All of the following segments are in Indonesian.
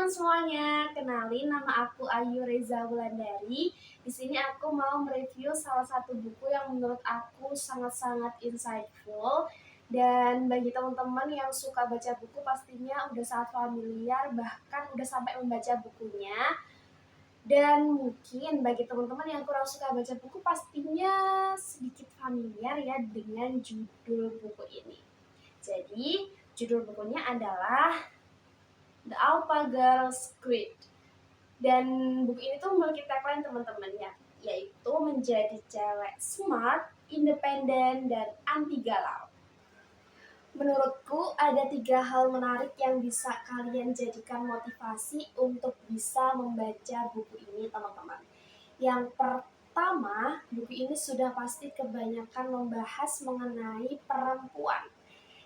teman-teman semuanya, kenalin nama aku Ayu Reza Wulandari. Di sini aku mau mereview salah satu buku yang menurut aku sangat-sangat insightful. Dan bagi teman-teman yang suka baca buku pastinya udah sangat familiar, bahkan udah sampai membaca bukunya. Dan mungkin bagi teman-teman yang kurang suka baca buku pastinya sedikit familiar ya dengan judul buku ini. Jadi, judul bukunya adalah The Alpha Girls Squid. Dan buku ini tuh memiliki tagline teman-teman ya, yaitu menjadi cewek smart, independen, dan anti galau. Menurutku ada 3 hal menarik yang bisa kalian jadikan motivasi untuk bisa membaca buku ini teman-teman. Yang pertama, buku ini sudah pasti kebanyakan membahas mengenai perempuan.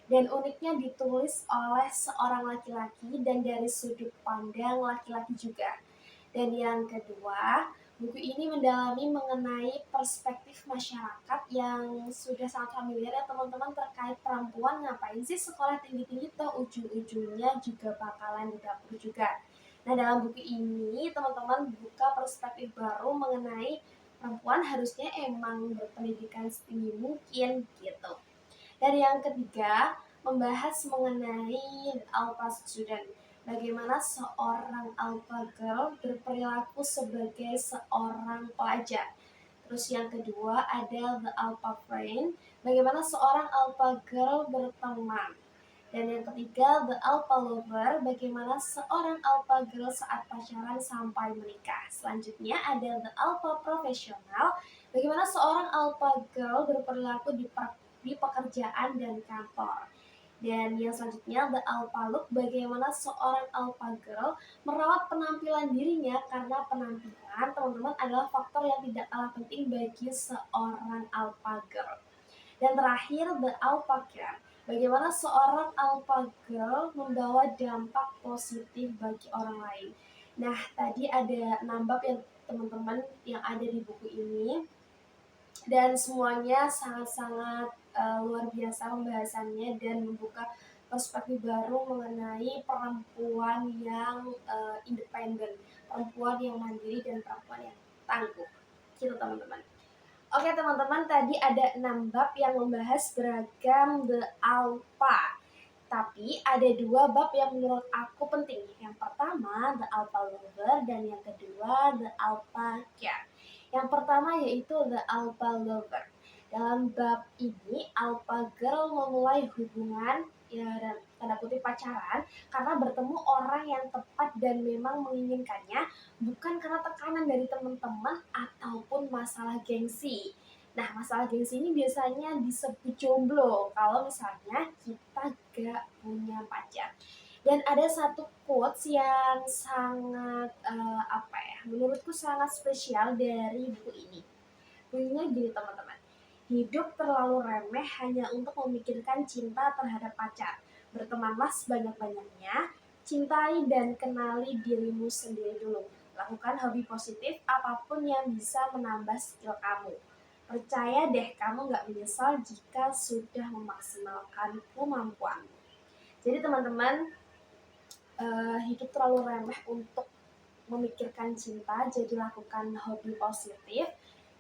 Dan uniknya ditulis oleh seorang laki-laki dan dari sudut pandang laki-laki juga. Dan yang kedua, buku ini mendalami mengenai perspektif masyarakat yang sudah sangat familiar ya teman-teman terkait perempuan ngapain sih sekolah tinggi-tinggi toh ujung-ujungnya juga bakalan di dapur juga. Nah dalam buku ini teman-teman buka perspektif baru mengenai perempuan harusnya emang berpendidikan setinggi mungkin gitu. Dan yang ketiga, membahas mengenai alpha student. Bagaimana seorang alpha girl berperilaku sebagai seorang pelajar. Terus yang kedua ada the alpha friend, bagaimana seorang alpha girl berteman. Dan yang ketiga, the alpha lover, bagaimana seorang alpha girl saat pacaran sampai menikah. Selanjutnya ada the alpha profesional, bagaimana seorang alpha girl berperilaku di pekerjaan dan kantor. Dan yang selanjutnya, the alpha look, bagaimana seorang alpha girl merawat penampilan dirinya karena penampilan teman-teman adalah faktor yang tidak kalah penting bagi seorang alpha girl. Dan terakhir, the alpha care, bagaimana seorang alpha girl membawa dampak positif bagi orang lain. Nah, tadi ada 6 bab yang teman-teman yang ada di buku ini. Dan semuanya sangat-sangat luar biasa pembahasannya dan membuka perspektif baru mengenai perempuan yang independen, perempuan yang mandiri dan perempuan yang tangguh. Gitu teman-teman. Oke teman-teman, tadi ada 6 bab yang membahas beragam the alpha. Tapi ada 2 bab yang menurut aku penting. Yang pertama, the alpha lover, dan yang kedua, the alpha care. Yang pertama yaitu the alpha lover. Dalam bab ini, alpha girl memulai hubungan ya dan tanda kutip pacaran karena bertemu orang yang tepat dan memang menginginkannya, bukan karena tekanan dari teman-teman ataupun masalah gengsi. Nah, masalah gengsi ini biasanya disebut jomblo kalau misalnya kita gak punya pacar. Dan ada satu quotes yang sangat menurutku sangat spesial dari buku ini. Bunyinya gini teman-teman. Hidup terlalu remeh hanya untuk memikirkan cinta terhadap pacar. Bertemanlah sebanyak-banyaknya, cintai dan kenali dirimu sendiri dulu. Lakukan hobi positif apapun yang bisa menambah skill kamu. Percaya deh kamu gak menyesal jika sudah memaksimalkan kemampuanmu. Jadi teman-teman, hidup terlalu remeh untuk memikirkan cinta, jadi lakukan hobi positif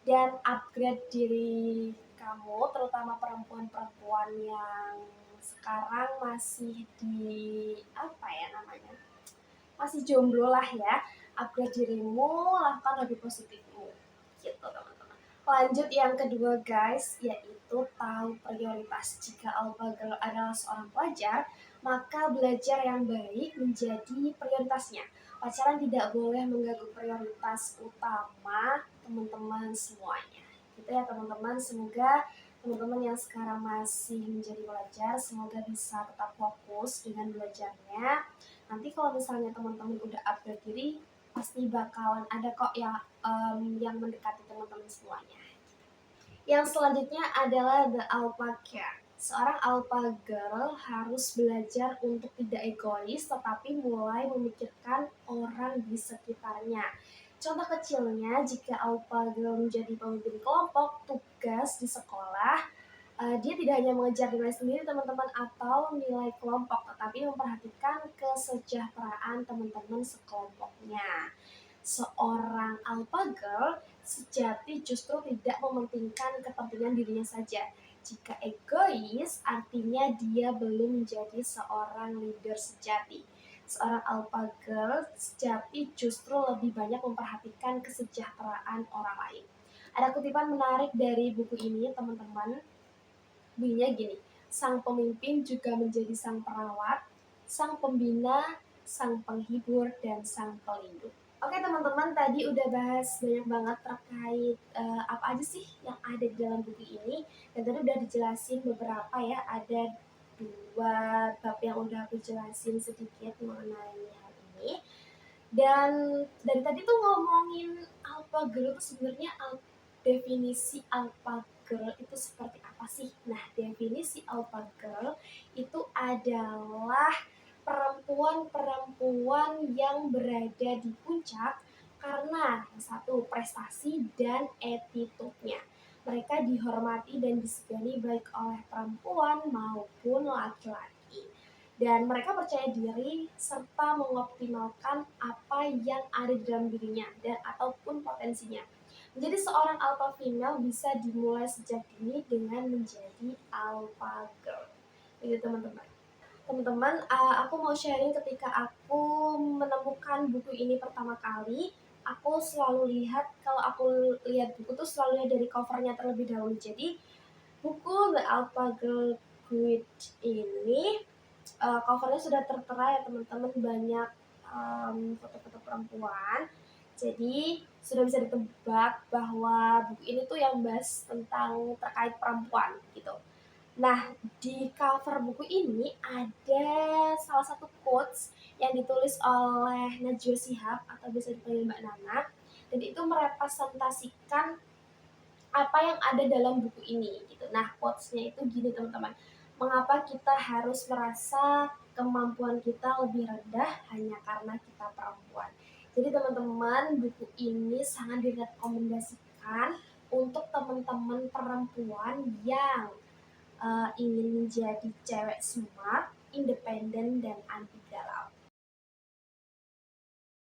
dan upgrade diri kamu, terutama perempuan-perempuan yang sekarang masih masih jomblo lah ya. Upgrade dirimu, lakukan hobi positifmu gitu teman-teman. Lanjut yang kedua guys, yaitu tahu prioritas. Jika alpha girl adalah seorang pelajar, maka belajar yang baik menjadi prioritasnya. Pacaran tidak boleh mengganggu prioritas utama teman-teman semuanya. Gitu ya teman-teman, semoga teman-teman yang sekarang masih menjadi pelajar, semoga bisa tetap fokus dengan belajarnya. Nanti kalau misalnya teman-teman udah upgrade diri, pasti bakalan ada kok yang mendekati teman-teman semuanya. Yang selanjutnya adalah the alpha care. Seorang alpha girl harus belajar untuk tidak egois, tetapi mulai memikirkan orang di sekitarnya. Contoh kecilnya, jika alpha girl menjadi pemimpin kelompok, tugas di sekolah, Dia tidak hanya mengejar nilai sendiri teman-teman atau nilai kelompok, tetapi memperhatikan kesejahteraan teman-teman sekelompoknya. Seorang alpha girl sejati justru tidak mementingkan kepentingan dirinya saja. Jika egois, artinya dia belum menjadi seorang leader sejati. Seorang alpha girl sejati justru lebih banyak memperhatikan kesejahteraan orang lain. Ada kutipan menarik dari buku ini, teman-teman. Bunyinya gini, sang pemimpin juga menjadi sang perawat, sang pembina, sang penghibur, dan sang pelindung. Oke teman-teman, tadi udah bahas banyak banget terkait apa aja sih yang ada di dalam buku ini. Dan tadi udah dijelasin beberapa ya, ada 2 bab yang udah aku jelasin sedikit mengenai hal ini. Dan dari tadi tuh ngomongin alpha girl itu sebenarnya definisi alpha girl itu seperti apa sih? Nah, definisi alpha girl itu adalah perempuan-perempuan yang berada di puncak karena satu prestasi dan attitude-nya. Mereka dihormati dan disegani baik oleh perempuan maupun laki-laki. Dan mereka percaya diri serta mengoptimalkan apa yang ada di dalam dirinya dan ataupun potensinya. Menjadi seorang alpha female bisa dimulai sejak dini dengan menjadi alpha girl. Begitu teman-teman. Teman-teman, aku mau sharing ketika aku menemukan buku ini pertama kali. Aku selalu lihat, kalau aku lihat buku tuh selalu lihat dari covernya terlebih dahulu. Jadi buku The Alpha Girl Guide ini covernya sudah tertera ya teman-teman, banyak foto-foto perempuan. Jadi sudah bisa ditebak bahwa buku ini tuh yang bahas tentang terkait perempuan gitu. Nah, di cover buku ini ada salah satu quotes yang ditulis oleh Najwa Shihab atau biasa dipanggil Mbak Nana, dan itu merepresentasikan apa yang ada dalam buku ini gitu. Nah, quotes-nya itu gini teman-teman. Mengapa kita harus merasa kemampuan kita lebih rendah hanya karena kita perempuan? Jadi teman-teman, buku ini sangat direkomendasikan untuk teman-teman perempuan yang ingin menjadi cewek smart, independen, dan anti galau.